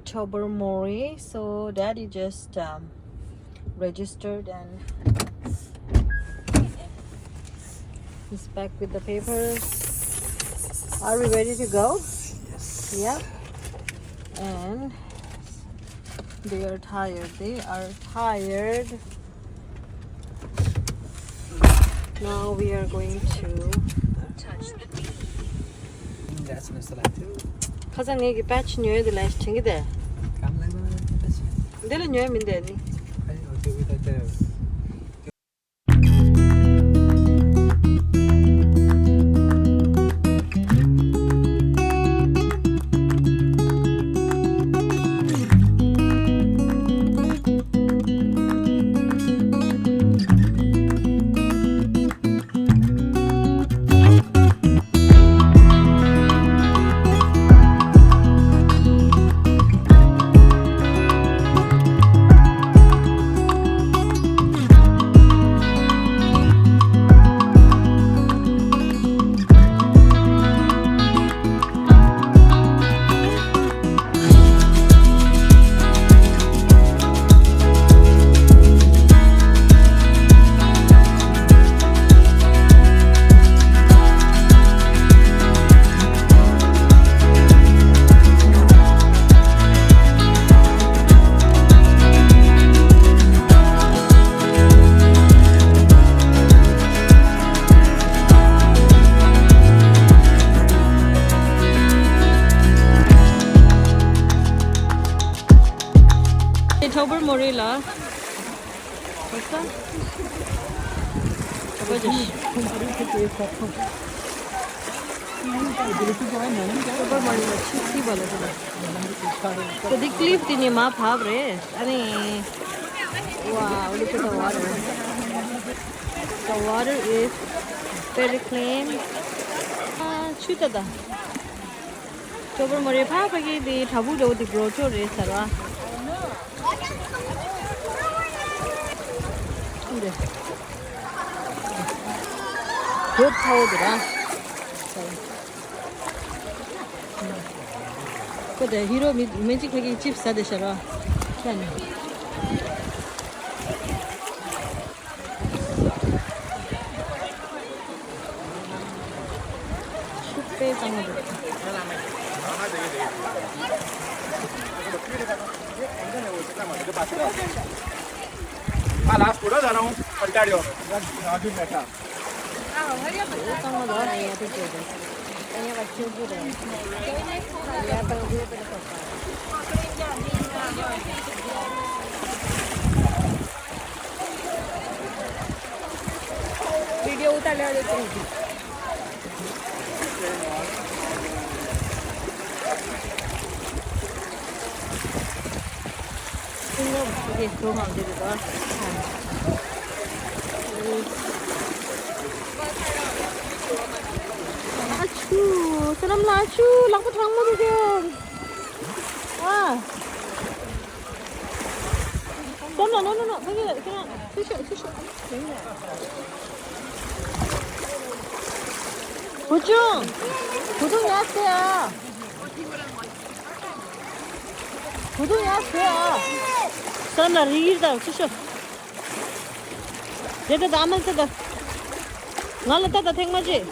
Tobermory. So Daddy just registered and he's back with the papers. Are we ready to go? Yes. Yeah. And they are tired. Now we are going to That's an installation. 가장 얘기 patch nyoy de last thing de. Come like that. Dela nyoy min de ni. Okay, with that. Tobermory la. Phosa. Tobermory la chhi bola chila. So the cliff tini ma phab re. Ani wow, look at the water. The water is very clean. Chuta da. Tobermory phab ki di thabu do di grotto re sarwa. Good powder. But the hero magic like chips are the shara. Can pay some of it. Last photo जा रहा हूँ पलटाड़ियो राजू बैठा video उतार ले देते हैं 이게 그러면 안 되겠다. 아추, 사람 나추, 랑부 장모르게. 아, no, 그냥 투셔. 고등이 왔어요. 고등이 왔어요. 사람들 리기다 투셔. 얘들 나만 쓰다. 나를 따다 택마지.